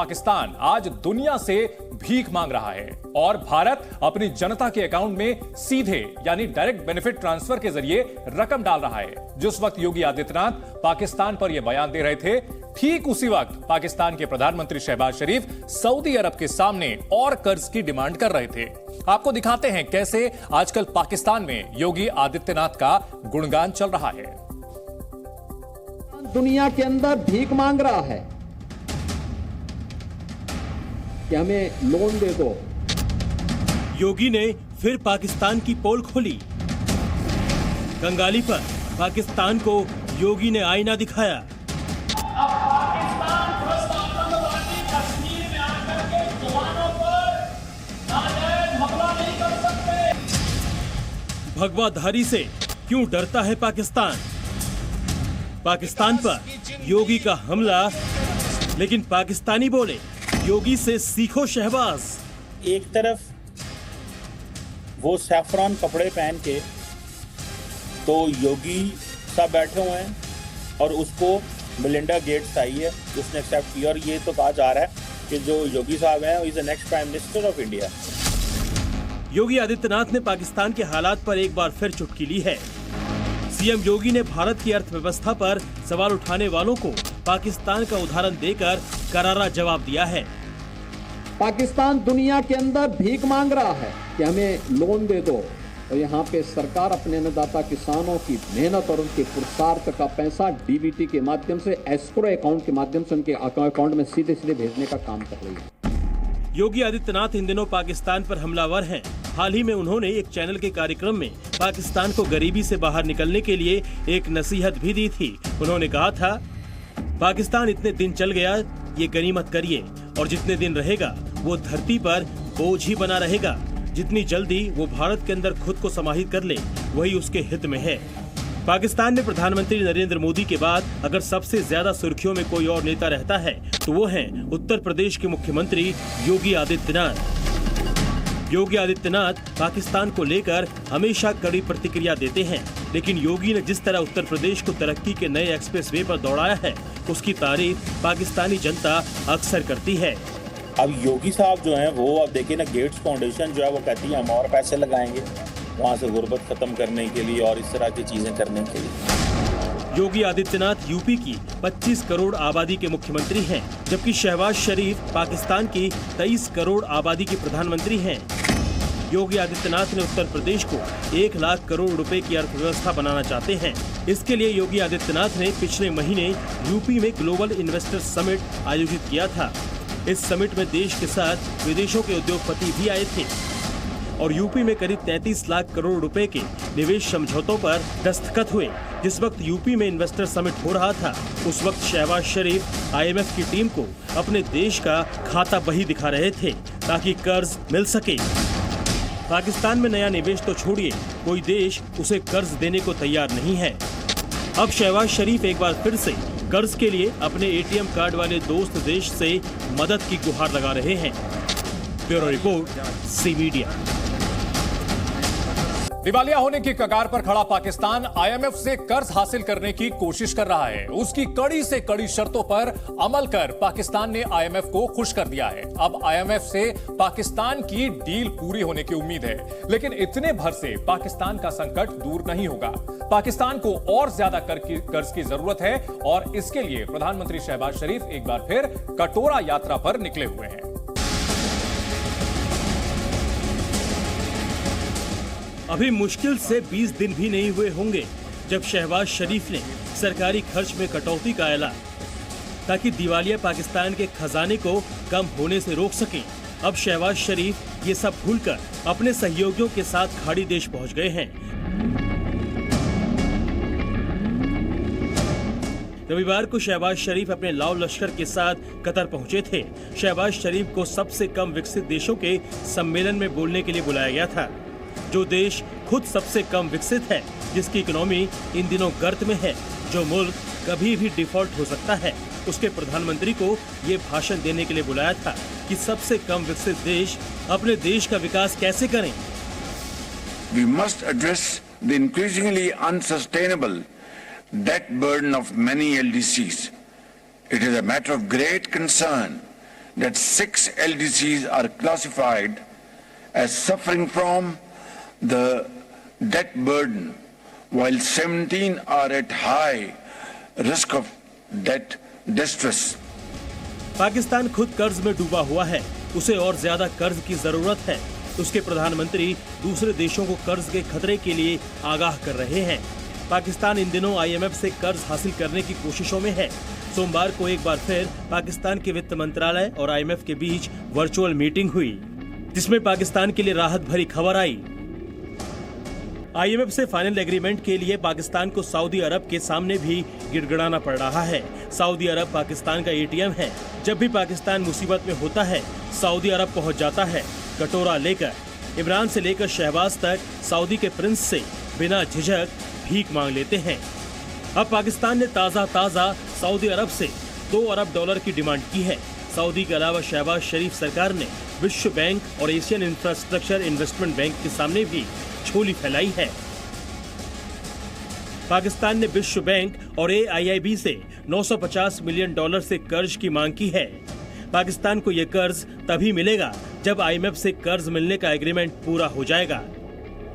पाकिस्तान आज दुनिया से भीख मांग रहा है और भारत अपनी जनता के अकाउंट में सीधे यानी डायरेक्ट बेनिफिट ट्रांसफर के जरिए रकम डाल रहा है। जिस वक्त योगी आदित्यनाथ पाकिस्तान पर यह बयान दे रहे थे, ठीक उसी वक्त पाकिस्तान के प्रधानमंत्री शहबाज शरीफ सऊदी अरब के सामने और कर्ज की डिमांड कर रहे थे। आपको दिखाते हैं कैसे आजकल पाकिस्तान में योगी आदित्यनाथ का गुणगान चल रहा है। दुनिया के अंदर भीख मांग रहा है कि हमें लोन दे दो। योगी ने फिर पाकिस्तान की पोल खोली। कंगाली पर पाकिस्तान को योगी ने आईना दिखाया। अब पाकिस्तान ध्वस्त आतंकवादी कश्मीर में आकर के जवानों पर नाजायज हमला नहीं कर सकते। भगवाधारी से क्यों डरता है पाकिस्तान? पाकिस्तान पर योगी का हमला, लेकिन पाकिस्तानी बोले योगी से सीखो शहबाज। एक तरफ वो सैफरान कपड़े पहन के तो योगी साहब बैठे हुए हैं और उसको मिलिंडा गेट्स आई है, उसने एक्सेप्ट किया और ये तो कहा जा रहा है कि जो योगी साहब हैं is the next prime minister of India. Yogi Adityanath ने पाकिस्तान के हालात पर एक बार फिर चुटकी ली है। सीएम योगी ने भारत की अर्थव्यवस्था पर सवाल उठाने वालों को पाकिस्तान का उदाहरण देकर करारा जवाब दिया है। पाकिस्तान दुनिया के अंदर भीख मांग रहा है कि हमें लोन दे दो, और यहाँ पे सरकार अपने अन्नदाता किसानों की मेहनत और उनके पुरुषार्थ का पैसा डीबीटी के माध्यम से, एस्क्रो अकाउंट के माध्यम से उनके अकाउंट में सीधे सीधे भेजने का काम कर रही है। योगी आदित्यनाथ इन दिनों पाकिस्तान पर हमलावर हैं। हाल ही में उन्होंने एक चैनल के कार्यक्रम में पाकिस्तान को गरीबी से बाहर निकलने के लिए एक नसीहत भी दी थी। उन्होंने कहा था, पाकिस्तान इतने दिन चल गया, ये गनीमत करिए, और जितने दिन रहेगा वो धरती पर बोझ ही बना रहेगा। जितनी जल्दी वो भारत के अंदर खुद को समाहित कर ले, वही उसके हित में है। पाकिस्तान में प्रधानमंत्री नरेंद्र मोदी के बाद अगर सबसे ज्यादा सुर्खियों में कोई और नेता रहता है तो वो हैं उत्तर प्रदेश के मुख्यमंत्री योगी आदित्यनाथ। योगी आदित्यनाथ पाकिस्तान को लेकर हमेशा कड़ी प्रतिक्रिया देते हैं, लेकिन योगी ने जिस तरह उत्तर प्रदेश को तरक्की के नए एक्सप्रेसवे पर दौड़ाया है, उसकी तारीफ पाकिस्तानी जनता अक्सर करती है। अब योगी साहब जो हैं वो अब देखिए ना, गेट्स फाउंडेशन जो है वो कहती है हम और पैसे लगाएंगे वहाँ से गुर्बत खत्म करने के लिए और इस तरह की चीजें करने के लिए। योगी आदित्यनाथ यूपी की 25 करोड़ आबादी के मुख्यमंत्री हैं, जबकि शहबाज शरीफ पाकिस्तान की 23 करोड़ आबादी के प्रधानमंत्री हैं। योगी आदित्यनाथ ने उत्तर प्रदेश को 1 लाख करोड़ रुपए की अर्थव्यवस्था बनाना चाहते हैं। इसके लिए योगी आदित्यनाथ ने पिछले महीने यूपी में ग्लोबल इन्वेस्टर समिट आयोजित किया था। इस समिट में देश के साथ विदेशों के उद्योगपति भी आए थे और यूपी में करीब 33 लाख करोड़ रुपए के निवेश समझौतों पर दस्तखत हुए। जिस वक्त यूपी में इन्वेस्टर समिट हो रहा था, उस वक्त शहबाज शरीफ आईएमएफ की टीम को अपने देश का खाता बही दिखा रहे थे ताकि कर्ज मिल सके। पाकिस्तान में नया निवेश तो छोड़िए, कोई देश उसे कर्ज देने को तैयार नहीं है। अब शहबाज शरीफ एक बार फिर से कर्ज के लिए अपने एटीएम कार्ड वाले दोस्त देश से मदद की गुहार लगा रहे हैं। Bureau report, C media. दिवालिया होने की कगार पर खड़ा पाकिस्तान आईएमएफ से कर्ज हासिल करने की कोशिश कर रहा है। उसकी कड़ी से कड़ी शर्तों पर अमल कर पाकिस्तान ने आईएमएफ को खुश कर दिया है। अब आईएमएफ से पाकिस्तान की डील पूरी होने की उम्मीद है, लेकिन इतने भर से पाकिस्तान का संकट दूर नहीं होगा। पाकिस्तान को और ज्यादा कर्ज की जरूरत है और इसके लिए प्रधानमंत्री शहबाज शरीफ एक बार फिर कटोरा यात्रा पर निकले हुए हैं। अभी मुश्किल से 20 दिन भी नहीं हुए होंगे जब शहबाज शरीफ ने सरकारी खर्च में कटौती का ऐलान, ताकि दिवालिया पाकिस्तान के खजाने को कम होने से रोक सकें। अब शहबाज शरीफ ये सब भूलकर अपने सहयोगियों के साथ खाड़ी देश पहुंच गए हैं। रविवार को शहबाज शरीफ अपने लाव लश्कर के साथ कतर पहुंचे थे। शहबाज शरीफ को सबसे कम विकसित देशों के सम्मेलन में बोलने के लिए बुलाया गया था। जो देश खुद सबसे कम विकसित है, जिसकी इकोनॉमी इन दिनों गर्त में है, जो मुल्क कभी भी डिफॉल्ट हो सकता है, उसके प्रधानमंत्री को ये भाषण देने के लिए बुलाया था कि सबसे कम विकसित देश अपने देश का विकास कैसे करें। We must address the increasingly unsustainable debt burden of many LDCs. It is a matter of great concern that 6 LDCs are classified as suffering from the debt burden, while 17 are at high risk of debt distress. Pakistan खुद कर्ज में डूबा हुआ है, उसे और ज्यादा कर्ज की जरूरत है। उसके प्रधानमंत्री दूसरे देशों को कर्ज के खतरे के लिए आगाह कर रहे हैं। पाकिस्तान इन दिनों IMF से कर्ज हासिल करने की कोशिशों में है। सोमवार को एक बार फिर पाकिस्तान के वित्त मंत्रालय और IMF के बीच वर्चुअल मीटिंग हुई, जिसमें पाकिस्तान के लिए राहत भरी खबर आई। IMF से फाइनल एग्रीमेंट के लिए पाकिस्तान को सऊदी अरब के सामने भी गिड़गिड़ाना पड़ रहा है। सऊदी अरब पाकिस्तान का ATM है। जब भी पाकिस्तान मुसीबत में होता है, सऊदी अरब पहुंच जाता है कटोरा लेकर। इमरान से लेकर शहबाज तक सऊदी के प्रिंस से बिना झिझक भीख मांग लेते हैं। अब पाकिस्तान ने ताजा सऊदी अरब से $2 अरब की डिमांड की है। सऊदी के अलावा शहबाज शरीफ सरकार ने विश्व बैंक और एशियन इंफ्रास्ट्रक्चर इन्वेस्टमेंट बैंक के सामने भी झोली फैलाई है। पाकिस्तान ने विश्व बैंक और AIIB से $950 मिलियन से कर्ज की मांग की है। पाकिस्तान को यह कर्ज तभी मिलेगा जब IMF से कर्ज मिलने का एग्रीमेंट पूरा हो जाएगा।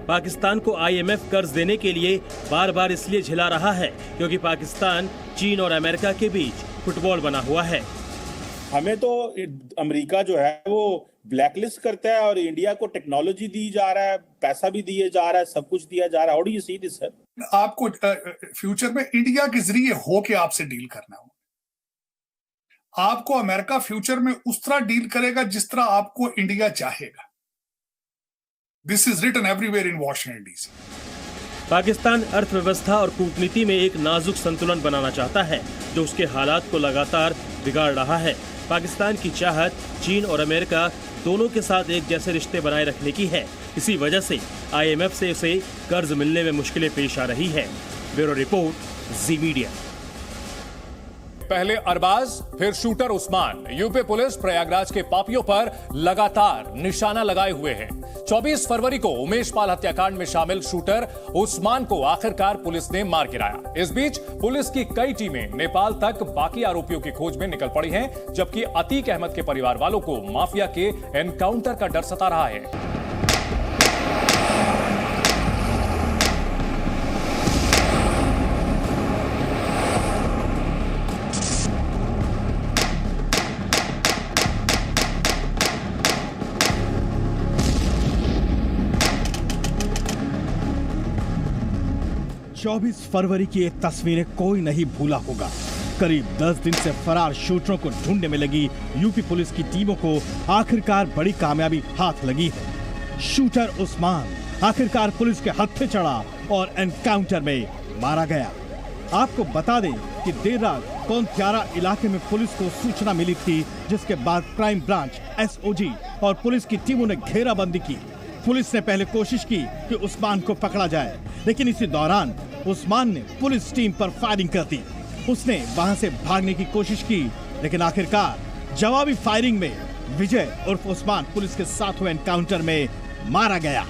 पाकिस्तान को IMF कर्ज देने के लिए बार बार इसलिए झिला रहा है क्योंकि पाकिस्तान चीन और अमेरिका के बीच फुटबॉल बना हुआ है। हमें तो अमेरिका जो है वो ब्लैकलिस्ट करता है और इंडिया को टेक्नोलॉजी दी जा रहा है, पैसा भी दिए जा रहा है, सब कुछ दिया जा रहा है। How do you see this sir? आपको फ्यूचर में इंडिया के जरिए होके आपसे डील करना हो। आपको अमेरिका फ्यूचर में उस तरह डील करेगा जिस तरह आपको इंडिया चाहेगा। This is written everywhere in Washington DC। Pakistan अर्थव्यवस्था और कूटनीति में एक नाजुक संतुलन बनाना चाहता है, जो उसके हालात को लगातार बिगाड़ रहा है। पाकिस्तान की चाहत चीन और अमेरिका दोनों के साथ एक जैसे रिश्ते बनाए रखने की है। इसी वजह से IMF से उसे कर्ज मिलने में मुश्किलें पेश आ रही है। ब्यूरो रिपोर्ट, जी मीडिया। पहले अरबाज, फिर shooter Usman. UP police Prayagraj के पापियों पर लगातार निशाना लगाए हुए है। 24 फरवरी को उमेश पाल हत्याकांड में शामिल शूटर उस्मान को आखिरकार पुलिस ने मार गिराया। इस बीच पुलिस की कई टीमें नेपाल तक बाकी आरोपियों की खोज में निकल पड़ी हैं, जबकि अतीक अहमद के परिवार वालों को माफिया के एनकाउंटर का डर सता रहा है। 24 फरवरी की ये तस्वीरें कोई नहीं भूला होगा। करीब 10 दिन से फरार शूटरों को ढूंढने में लगी यूपी पुलिस की टीमों को आखिरकार बड़ी कामयाबी हाथ लगी है। शूटर उस्मान आखिरकार पुलिस के हत्थे चढ़ा और एनकाउंटर में मारा गया। आपको बता दें कि देर रात कोंथियारा इलाके में पुलिस को सूचना मिली थी, जिसके बाद क्राइम ब्रांच, SOG और पुलिस की टीमों ने घेराबंदी की। पुलिस ने पहले कोशिश की कि उस्मान को पकड़ा जाए, लेकिन इसी दौरान उस्मान ने पुलिस टीम पर फायरिंग कर दी। उसने वहां से भागने की कोशिश की, लेकिन आखिरकार जवाबी फायरिंग में विजय उर्फ उस्मान पुलिस के साथ हुए एनकाउंटर में मारा गया।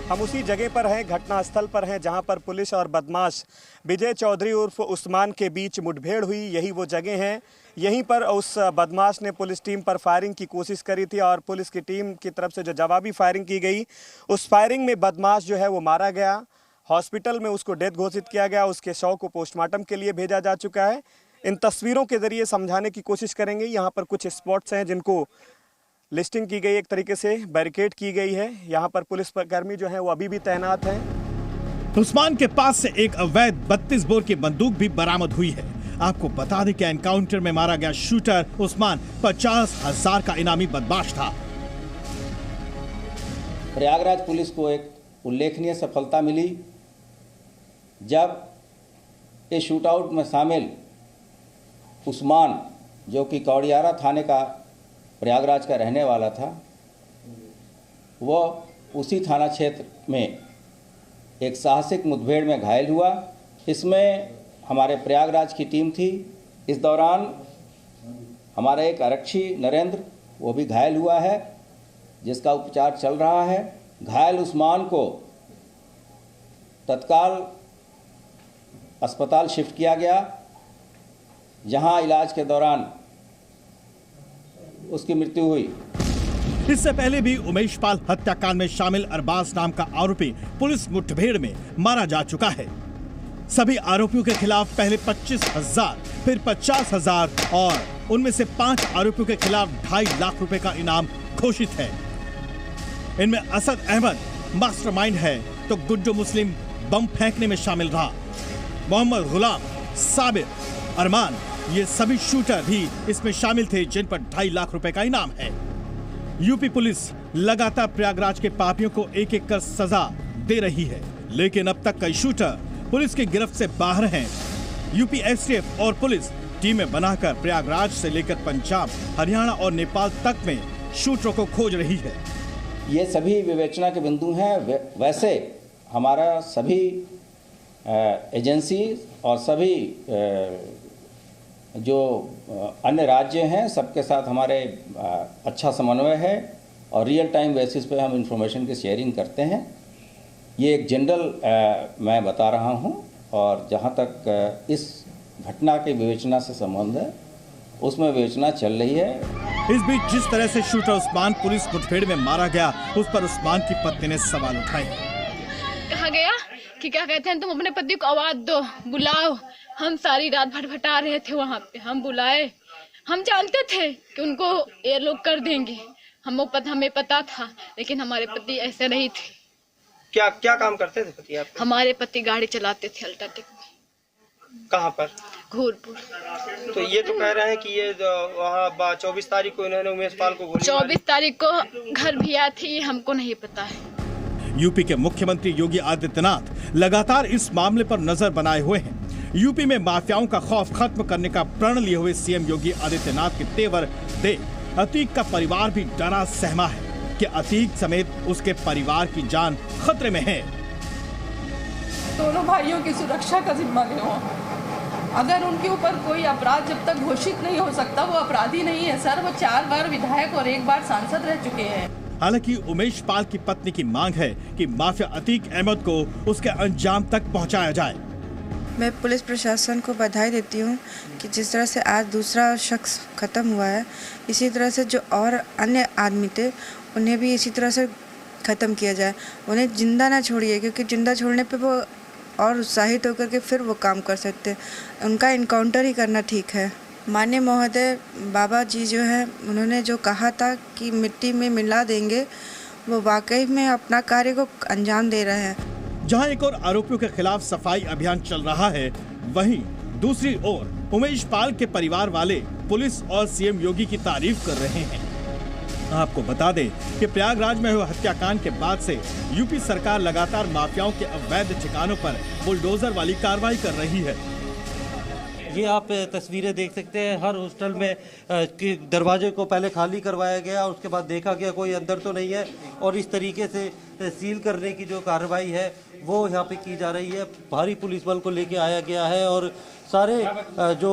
हम उसी जगह पर हैं, घटनास्थल पर हैं, जहां पर पुलिस और बदमाश विजय चौधरी उर्फ उस्मान के बीच मुठभेड़ हुई। यही वो जगह है। यहीं पर उस बदमाश ने पुलिस टीम पर फायरिंग की कोशिश करी थी और पुलिस की टीम की तरफ से जो जवाबी फायरिंग की गई, उस फायरिंग में बदमाश जो है वो मारा गया। हॉस्पिटल में उसको डेथ घोषित किया गया। उसके शव को पोस्टमार्टम के लिए भेजा जा चुका है। इन तस्वीरों के जरिए समझाने की कोशिश करेंगे। यहाँ पर कुछ स्पॉट्स हैं जिनको लिस्टिंग की गई, एक तरीके से बैरिकेड की गई है। यहाँ पर पुलिस कर्मी जो है वो अभी भी तैनात हैं। उस्मान के पास से एक अवैध 32 बोर की बंदूक भी बरामद हुई है। आपको बता दें कि एनकाउंटर में मारा गया शूटर उस्मान 50,000 का इनामी बदमाश था। प्रयागराज पुलिस को एक उल्लेखनीय सफलता मिली जब इस शूटआउट में शामिल उस्मान, जो कि कौड़ियारा थाने का प्रयागराज का रहने वाला था, वह उसी थाना क्षेत्र में एक साहसिक मुठभेड़ में घायल हुआ। इसमें हमारे प्रयागराज की टीम थी। इस दौरान हमारा एक आरक्षी नरेंद्र, वो भी घायल हुआ है, जिसका उपचार चल रहा है। घायल उस्मान को तत्काल अस्पताल शिफ्ट किया गया, जहां इलाज के दौरान उसकी मृत्यु हुई। इससे पहले भी उमेश पाल हत्याकांड में शामिल अरबाज नाम का आरोपी पुलिस मुठभेड़ में मारा जा चुका है। सभी आरोपियों के खिलाफ पहले 25,000, फिर 50,000 और उनमें से 5 आरोपियों के खिलाफ 2.5 लाख रुपए का इनाम घोषित है। इनमें असद अहमद मास्टरमाइंड है, तो गुड्डू मुस्लिम बम फेंकने में शामिल रहा। मोहम्मद गुलाम, साबिर, अरमान, ये सभी शूटर भी इसमें शामिल थे, जिन पर 2.5 लाख रुपए का इनाम है। यूपी पुलिस लगातार प्रयागराज के पापियों को एक-एक कर सजा दे रही है, लेकिन अब तक कई शूटर पुलिस की गिरफ्त से बाहर हैं। यूपी एसटीएफ और पुलिस टीमें बनाकर प्रयागराज से लेकर पंजाब, हरियाणा और नेपाल तक में शूटरों को खोज रही है। ये सभी विवेचना के बिंदु हैं। वैसे हमारा सभी एजेंसी और सभी जो अन्य राज्य हैं सबके साथ हमारे अच्छा समन्वय है और रियल टाइम बेसिस पे हम इंफॉर्मेशन की शेयरिंग करते हैं। ये एक जनरल मैं बता रहा हूं, और जहां तक इस घटना के विवेचना से संबंध है उसमें विवेचना चल रही है। इस बीच जिस तरह से शूटर उस्मान पुलिस मुठभेड़ में मारा गया, उस पर उस्मान की पत्नी ने सवाल उठाए। कहा गया कि क्या कहते हैं, तुम अपने पति को आवाज दो, बुलाओ। हम सारी रात भटभटा रहे थे वहाँ पे, हम बुलाए। हम जानते थे कि उनको ये लोग कर देंगे, हमें पता था, लेकिन हमारे पति ऐसे नहीं थे। क्या क्या काम करते थे पति आपके? हमारे पति गाड़ी चलाते थे अल्ट्राटेक में। कहाँ पर? घोरपुर। तो ये तो कह रहे हैं कि ये वहाँ 24 तारीख को इन्होंने उमेश पाल को गोली 24 तारीख को घर भी आई थी, हमको नहीं पता है। यूपी के मुख्यमंत्री योगी आदित्यनाथ लगातार इस मामले पर नजर बनाए हुए हैं। यूपी में माफियाओं का खौफ खत्म करने का प्रण लिए हुए सीएम योगी आदित्यनाथ के तेवर देख अतीक का परिवार भी डरा सहमा है कि अतीक समेत उसके परिवार की जान खतरे में है। दोनों भाइयों की सुरक्षा का जिम्मा लो। अगर उनके ऊपर कोई अपराध जब तक घोषित नहीं हो सकता, वो अपराधी नहीं है सर। वो 4 बार विधायक और 1 बार सांसद रह चुके हैं। हालांकि उमेश पाल की पत्नी की मांग है कि माफिया अतीक अहमद को उसके अंजाम तक पहुंचाया जाए। मैं पुलिस प्रशासन को बधाई देती हूं कि जिस तरह से आज दूसरा शख्स खत्म हुआ है, इसी तरह से जो और अन्य आदमी थे उन्हें भी इसी तरह से ख़त्म किया जाए। उन्हें जिंदा ना छोड़िए, क्योंकि जिंदा छोड़ने पे वो और उत्साहित होकर के फिर वो काम कर सकते हैं। उनका इनकाउंटर ही करना ठीक है। माननीय महोदय बाबा जी जो है, उन्होंने जो कहा था कि मिट्टी में मिला देंगे, वो वाकई में अपना कार्य को अंजाम दे रहे हैं। जहां एक और आरोपियों के खिलाफ सफाई अभियान चल रहा है, वहीं दूसरी ओर उमेश पाल के परिवार वाले पुलिस और सीएम योगी की तारीफ कर रहे हैं। आपको बता दें कि प्रयागराज में हुए हत्याकांड के बाद से यूपी सरकार लगातार माफियाओं के अवैध ठिकानों पर बुलडोजर वाली कार्रवाई कर रही है। ये आप तस्वीरें देख सकते हैं। हर हॉस्टल में कि दरवाजे को पहले खाली करवाया गया, उसके बाद देखा गया कोई अंदर तो नहीं है, और इस तरीके से सील करने की जो कार्रवाई है वो यहाँ पे की जा रही है। भारी पुलिस बल को लेके आया गया है और सारे जो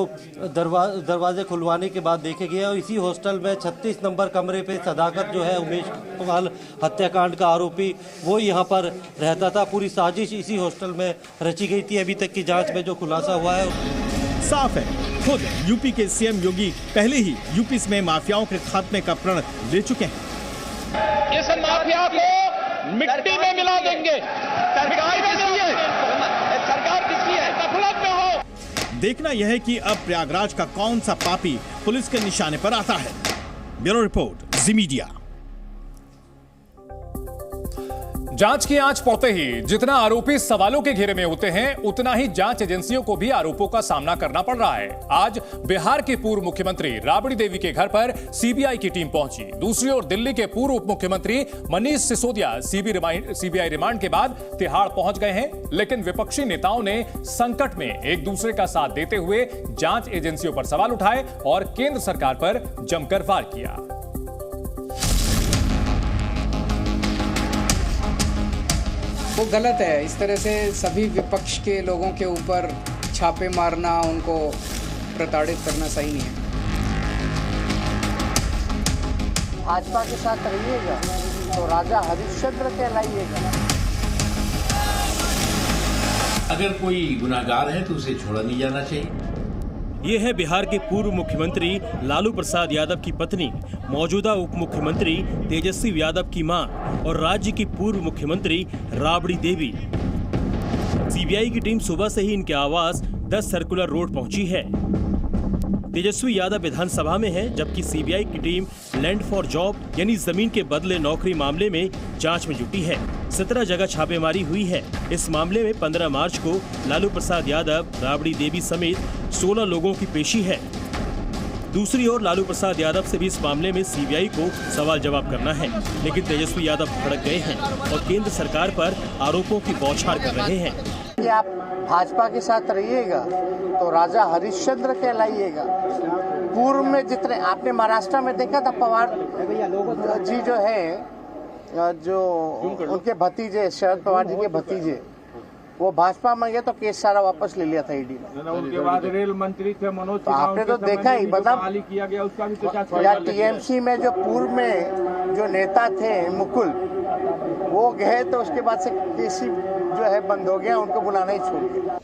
दरवाजे खुलवाने के बाद देखे गए। और इसी हॉस्टल में 36 नंबर कमरे पे सदाकत जो है उमेश पाल हत्याकांड का आरोपी, वो यहाँ पर रहता था। पूरी साजिश इसी हॉस्टल में रची गई थी। अभी तक की जाँच में जो खुलासा हुआ है साफ है, खुद यूपी के सीएम योगी पहले ही यूपी में माफियाओं के खात्मे का प्रण ले चुके हैं। इस माफिया को मिट्टी में मिला देंगे। सरकार किसकी है? सरकार किसकी है? गफलत में हो। देखना यह है कि अब प्रयागराज का कौन सा पापी पुलिस के निशाने पर आता है। ब्यूरो रिपोर्ट, जी मीडिया। जांच की आंच पड़ते ही जितना आरोपी सवालों के घेरे में होते हैं, उतना ही जांच एजेंसियों को भी आरोपों का सामना करना पड़ रहा है। आज बिहार के पूर्व मुख्यमंत्री राबड़ी देवी के घर पर सीबीआई की टीम पहुंची। दूसरी ओर दिल्ली के पूर्व उप मुख्यमंत्री मनीष सिसोदिया सीबीआई रिमांड के बाद तिहाड़ पहुंच गए हैं। लेकिन विपक्षी नेताओं ने संकट में एक दूसरे का साथ देते हुए जांच एजेंसियों पर सवाल उठाए और केंद्र सरकार पर जमकर वार किया। वो गलत है। इस तरह से सभी विपक्ष के लोगों के ऊपर छापे मारना, उनको प्रताड़ित करना सही नहीं है। भाजपा के साथ रहिएगा तो राजा हरिश्चंद्र कहलाइएगा। अगर कोई गुनाहगार है तो उसे छोड़ा नहीं जाना चाहिए। ये है बिहार के पूर्व मुख्यमंत्री लालू प्रसाद यादव की पत्नी, मौजूदा उप मुख्यमंत्री तेजस्वी यादव की मां और राज्य की पूर्व मुख्यमंत्री राबड़ी देवी। सीबीआई की टीम सुबह से ही इनके आवास 10 सर्कुलर रोड पहुंची है। तेजस्वी यादव विधानसभा में है, जबकि सीबीआई की टीम लैंड फॉर जॉब यानी जमीन के बदले नौकरी मामले में जांच में जुटी है। 17 जगह छापेमारी हुई है। इस मामले में 15 मार्च को लालू प्रसाद यादव, राबड़ी देवी समेत 16 लोगों की पेशी है। दूसरी ओर लालू प्रसाद यादव से भी इस मामले में सीबीआई को सवाल जवाब करना है, लेकिन तेजस्वी यादव भड़क गए हैं और केंद्र सरकार पर आरोपों की बौछार कर रहे हैं कि आप भाजपा के साथ रहिएगा तो राजा हरिश्चंद्र कहलाइएगा। पूर्व में जितने आपने महाराष्ट्र में देखा था, पवार जी जो है, जो उनके भतीजे शरद पवार जी के भतीजे, वो भाजपा में गए तो केस सारा वापस ले लिया था ईडी ने। उनके बाद रेल मंत्री थे मनोज, तो आपने तो देखा ही, मतलब किया गया उसका भी तो या टीएमसी में जो पूर्व में जो नेता थे मुकुल, वो गए तो उसके बाद से केसी जो है बंद हो गया, उनको बुलाना ही छोड़ दिया।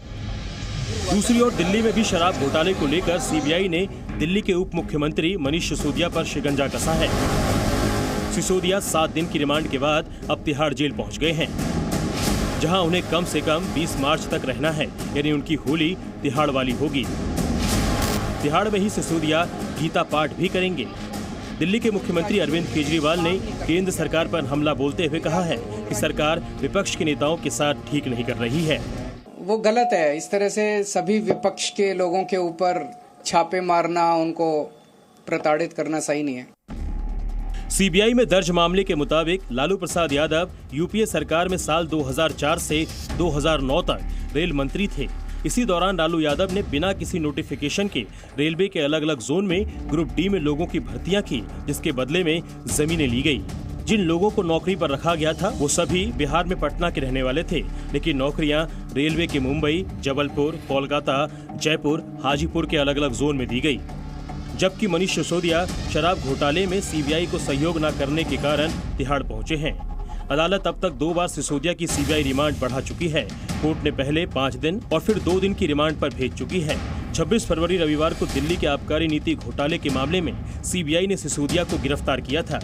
दूसरी ओर दिल्ली में भी शराब घोटाले को लेकर सीबीआई ने दिल्ली के उप मुख्यमंत्री मनीष सिसोदिया पर शिकंजा कसा है। सिसोदिया 7 दिन की रिमांड के बाद अब तिहाड़ जेल पहुंच गए हैं, जहां उन्हें कम से कम 20 मार्च तक रहना है, यानी उनकी होली तिहाड़ वाली होगी। तिहाड़ में ही सिसोदिया गीता पाठ भी करेंगे। दिल्ली के मुख्यमंत्री अरविंद केजरीवाल ने केंद्र सरकार पर हमला बोलते हुए कहा है कि सरकार विपक्ष के नेताओं के साथ ठीक नहीं कर रही है। वो गलत है। इस तरह से सभी विपक्ष के लोगों के ऊपर छापे मारना, उनको प्रताड़ित करना सही नहीं है। सीबीआई में दर्ज मामले के मुताबिक लालू प्रसाद यादव यूपीए सरकार में साल 2004 से 2009 तक रेल मंत्री थे। इसी दौरान लालू यादव ने बिना किसी नोटिफिकेशन के रेलवे के अलग अलग जोन में ग्रुप डी में लोगों की भर्तियां की, जिसके बदले में जमीनें ली गई। जिन लोगों को नौकरी पर रखा गया था वो सभी बिहार में पटना के रहने वाले थे, लेकिन नौकरियां रेलवे के मुंबई, जबलपुर, कोलकाता, जयपुर, हाजीपुर के अलग अलग जोन में दी गई। जबकि मनीष सिसोदिया शराब घोटाले में सीबीआई को सहयोग न करने के कारण तिहाड़ पहुंचे हैं। अदालत अब तक 2 बार सिसोदिया की सीबीआई रिमांड बढ़ा चुकी है। कोर्ट ने पहले 5 दिन और फिर 2 दिन की रिमांड पर भेज चुकी है। 26 फरवरी रविवार को दिल्ली के आबकारी नीति घोटाले के मामले में सीबीआई ने सिसोदिया को गिरफ्तार किया था।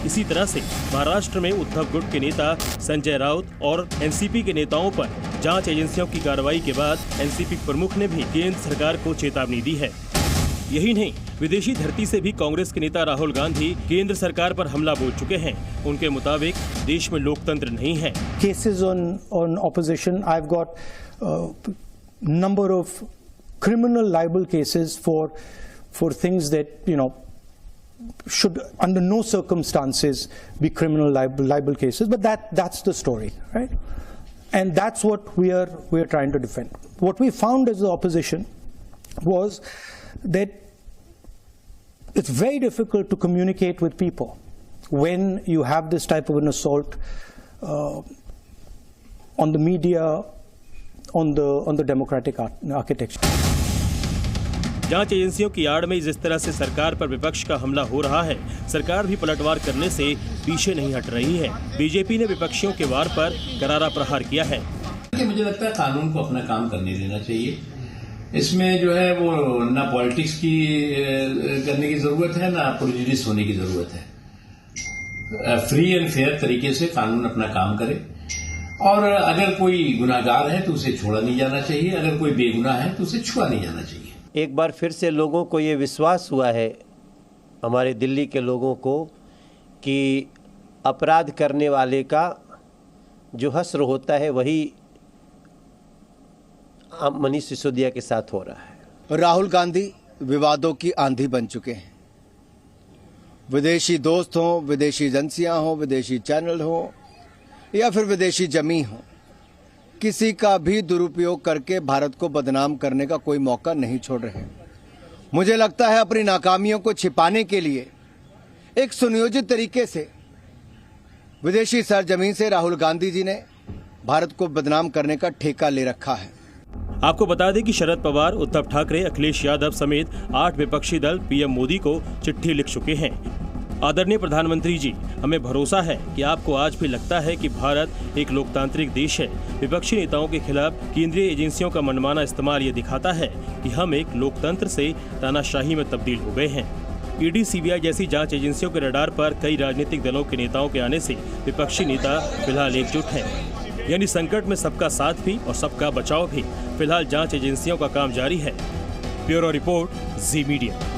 इसी तरह से महाराष्ट्र में उद्धव गुट के नेता संजय राउत और एनसीपी के नेताओं पर जांच एजेंसियों की कार्रवाई के बाद एनसीपी प्रमुख ने भी केंद्र सरकार को चेतावनी दी है। यही नहीं, विदेशी धरती से भी कांग्रेस के नेता राहुल गांधी केंद्र सरकार पर हमला बोल चुके हैं। उनके मुताबिक देश में लोकतंत्र नहीं है। Cases on opposition, I've got number of criminal libel cases for things that should under no circumstances be criminal libel cases, but that's the story, right? And that's what we are trying to defend. What we found as the opposition was that it's very difficult to communicate with people when you have this type of an assault on the media, on the democratic architecture. जांच एजेंसियों की आड़ में जिस तरह से सरकार पर विपक्ष का हमला हो रहा है, सरकार भी पलटवार करने से पीछे नहीं हट रही है। बीजेपी ने विपक्षियों के वार पर करारा प्रहार किया है। मुझे लगता है कानून को अपना काम करने देना चाहिए। इसमें जो है वो ना पॉलिटिक्स की करने की जरूरत है, ना प्रेजुडिस होने की जरूरत है। फ्री एंड फेयर तरीके से कानून अपना काम करे, और अगर कोई गुनाहगार है तो उसे छोड़ा नहीं जाना चाहिए, अगर कोई बेगुनाह है तो उसे छुआ नहीं जाना चाहिए। एक बार फिर से लोगों को ये विश्वास हुआ है, हमारे दिल्ली के लोगों को, कि अपराध करने वाले का जो हश्र होता है वही मनीष सिसोदिया के साथ हो रहा है। राहुल गांधी विवादों की आंधी बन चुके हैं। विदेशी दोस्त हों, विदेशी एजेंसियां हों, विदेशी चैनल हों या फिर विदेशी जमीन हो, किसी का भी दुरुपयोग करके भारत को बदनाम करने का कोई मौका नहीं छोड़ रहे। मुझे लगता है अपनी नाकामियों को छिपाने के लिए एक सुनियोजित तरीके से विदेशी सरजमीन से राहुल गांधी जी ने भारत को बदनाम करने का ठेका ले रखा है। आपको बता दें कि शरद पवार, उद्धव ठाकरे, अखिलेश यादव समेत 8 विपक्षी दल पीएम मोदी को चिट्ठी लिख चुके हैं। आदरणीय प्रधानमंत्री जी, हमें भरोसा है कि आपको आज भी लगता है कि भारत एक लोकतांत्रिक देश है। विपक्षी नेताओं के खिलाफ केंद्रीय एजेंसियों का मनमाना इस्तेमाल ये दिखाता है कि हम एक लोकतंत्र से तानाशाही में तब्दील हो गए हैं। ईडी, सीबीआई जैसी जांच एजेंसियों के रडार पर कई राजनीतिक दलों के नेताओं के आने से विपक्षी नेता फिलहाल एकजुट हैं। यानी संकट में सबका साथ भी और सबका बचाव भी। फिलहाल जांच एजेंसियों का काम जारी है। ब्यूरो रिपोर्ट, जी मीडिया।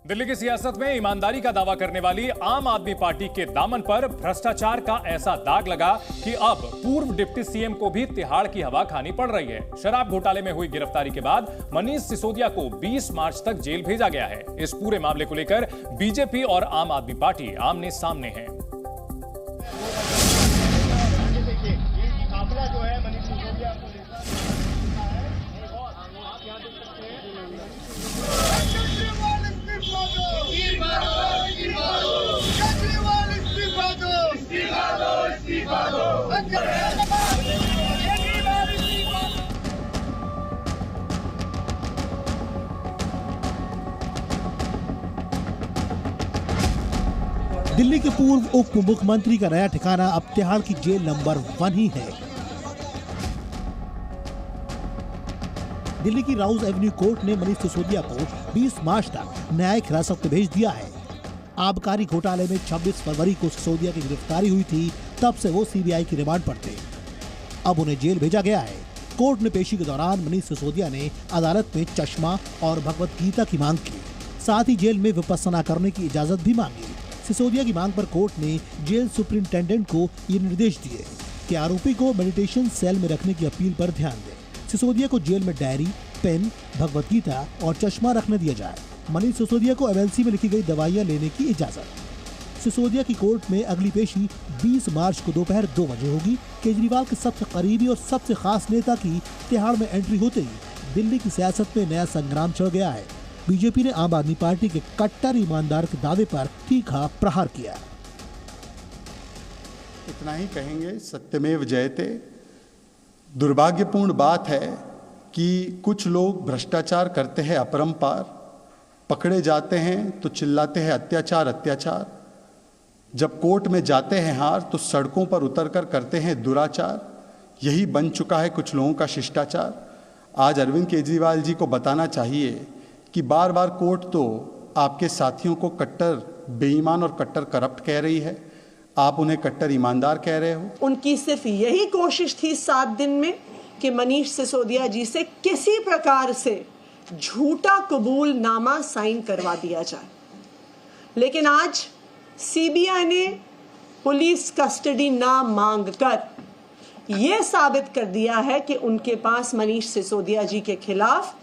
दिल्ली की सियासत में ईमानदारी का दावा करने वाली आम आदमी पार्टी के दामन पर भ्रष्टाचार का ऐसा दाग लगा कि अब पूर्व डिप्टी सीएम को भी तिहाड़ की हवा खानी पड़ रही है। शराब घोटाले में हुई गिरफ्तारी के बाद मनीष सिसोदिया को 20 मार्च तक जेल भेजा गया है। इस पूरे मामले को लेकर बीजेपी और आम आदमी पार्टी आमने सामने है। दिल्ली के पूर्व उप मुख्यमंत्री का नया ठिकाना अब तिहाड़ की जेल नंबर 1 ही है। दिल्ली की राउज एवेन्यू कोर्ट ने मनीष सिसोदिया को 20 मार्च तक न्यायिक हिरासत में भेज दिया है। आबकारी घोटाले में 26 फरवरी को सिसोदिया की गिरफ्तारी हुई थी, तब से वो सीबीआई की रिमांड पर थे। अब उन्हें जेल भेजा गया है। कोर्ट ने पेशी के दौरान मनीष सिसोदिया ने अदालत में चश्मा और भगवत गीता की मांग की, साथ ही जेल में विपस्सना करने की इजाजत भी मांगी। सिसोदिया की मांग पर कोर्ट ने जेल सुपरिंटेंडेंट को ये निर्देश दिए कि आरोपी को मेडिटेशन सेल में रखने की अपील पर ध्यान दें। सिसोदिया को जेल में डायरी, पेन, भगवत गीता और चश्मा रखने दिया जाए। मनीष सिसोदिया को एमएलसी में लिखी गई दवाइयां लेने की इजाजत। सिसोदिया की कोर्ट में अगली पेशी 20 मार्च को दोपहर 2 बजे होगी। केजरीवाल के सबसे करीबी और सबसे खास नेता की तिहाड़ में एंट्री होते ही दिल्ली की सियासत में नया संग्राम छिड़ गया है। बीजेपी ने आम आदमी पार्टी के कट्टर ईमानदार के दावे पर तीखा प्रहार किया। इतना ही कहेंगे, सत्यमेव जयते। दुर्भाग्यपूर्ण बात है कि कुछ लोग भ्रष्टाचार करते हैं अपरंपार, पकड़े जाते हैं तो चिल्लाते हैं अत्याचार अत्याचार, जब कोर्ट में जाते हैं हार तो सड़कों पर उतरकर करते हैं दुराचार। यही बन चुका है कुछ लोगों का शिष्टाचार। आज अरविंद केजरीवाल जी को बताना चाहिए कि बार बार कोर्ट तो आपके साथियों को कट्टर बेईमान और कट्टर करप्ट कह रही है, आप उन्हें कट्टर ईमानदार कह रहे हो। उनकी सिर्फ यही कोशिश थी 7 दिन में कि मनीष सिसोदिया जी से किसी प्रकार से झूठा कबूलनामा साइन करवा दिया जाए, लेकिन आज सीबीआई ने पुलिस कस्टडी ना मांगकर यह साबित कर दिया है कि उनके पास मनीष सिसोदिया जी के खिलाफ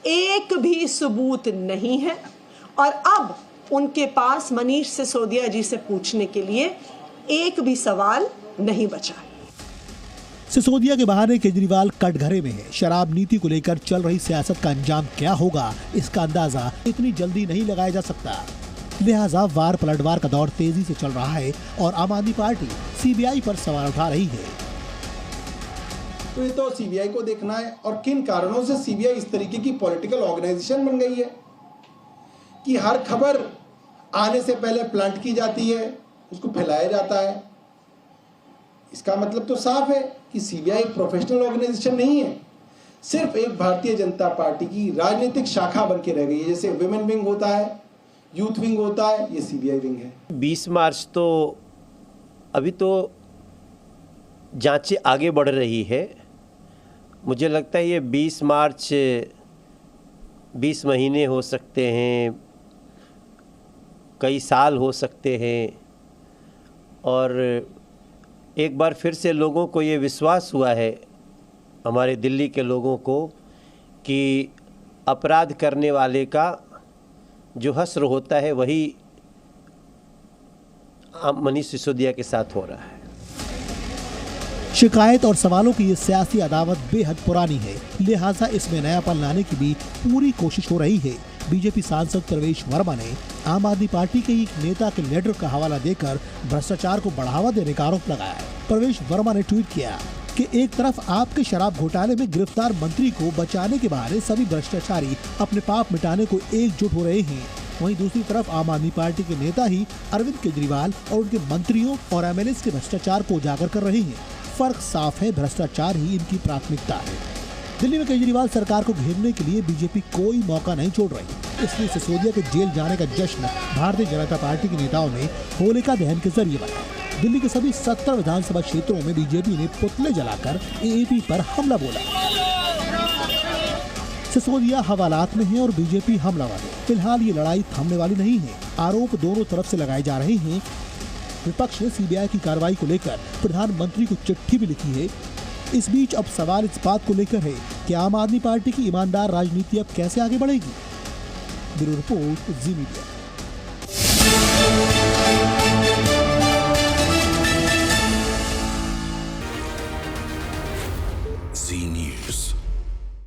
एक भी सबूत नहीं है और अब उनके पास मनीष सिसोदिया जी से पूछने के लिए एक भी सवाल नहीं बचा। सिसोदिया के बहाने केजरीवाल कटघरे में है। शराब नीति को लेकर चल रही सियासत का अंजाम क्या होगा, इसका अंदाजा इतनी जल्दी नहीं लगाया जा सकता। लिहाजा वार पलटवार का दौर तेजी से चल रहा है और आम आदमी पार्टी सीबीआई पर सवाल उठा रही है। तो ये तो सीबीआई को देखना है और किन कारणों से सीबीआई इस तरीके की पॉलिटिकल ऑर्गेनाइजेशन बन गई है कि हर खबर आने से पहले प्लांट की जाती है, उसको फैलाया जाता है। इसका मतलब तो साफ है कि सीबीआई एक प्रोफेशनल ऑर्गेनाइजेशन नहीं है, सिर्फ एक भारतीय जनता पार्टी की राजनीतिक शाखा बन के रह गई है। जैसे विमेन विंग होता है, यूथ विंग होता है, ये सीबीआई विंग है। 20 मार्च तो अभी तो जांचें आगे बढ़ रही है। मुझे लगता है ये 20 मार्च 20 महीने हो सकते हैं, कई साल हो सकते हैं, और एक बार फिर से लोगों को ये विश्वास हुआ है, हमारे दिल्ली के लोगों को, कि अपराध करने वाले का जो हश्र होता है वही मनीष सिसोदिया के साथ हो रहा है। शिकायत और सवालों की ये सियासी अदावत बेहद पुरानी है, लिहाजा इसमें नयापन लाने की भी पूरी कोशिश हो रही है। बीजेपी सांसद प्रवेश वर्मा ने आम आदमी पार्टी के एक नेता के लेटर का हवाला देकर भ्रष्टाचार को बढ़ावा देने का आरोप लगाया है। प्रवेश वर्मा ने ट्वीट किया कि एक तरफ आपके शराब घोटाले में गिरफ्तार मंत्री को बचाने के बहाने सभी भ्रष्टाचारी अपने पाप मिटाने को एकजुट हो रहे हैं, वहीं दूसरी तरफ आम आदमी पार्टी के नेता ही अरविंद केजरीवाल और उनके मंत्रियों और एमएलए के भ्रष्टाचार को उजागर कर रहे हैं। फर्क साफ है, भ्रष्टाचार ही इनकी प्राथमिकता है। दिल्ली में केजरीवाल सरकार को घेरने के लिए बीजेपी कोई मौका नहीं छोड़ रही, इसलिए सिसोदिया के जेल जाने का जश्न भारतीय जनता पार्टी के नेताओं ने होलिका दहन के जरिए मनाया। दिल्ली के सभी 70 विधानसभा क्षेत्रों में बीजेपी ने पुतले जलाकर एएपी पर हमला बोला। सिसोदिया हवालात में है और बीजेपी हमलावर है। फिलहाल ये लड़ाई थमने वाली नहीं है। आरोप दोनों तरफ से लगाए जा रहे हैं। विपक्ष ने सीबीआई की कार्रवाई को लेकर प्रधानमंत्री को चिट्ठी भी लिखी है। इस बीच अब सवाल इस बात को लेकर है कि आम आदमी पार्टी की ईमानदार राजनीति अब कैसे आगे बढ़ेगी। ब्यूरो रिपोर्ट, जी मीडिया।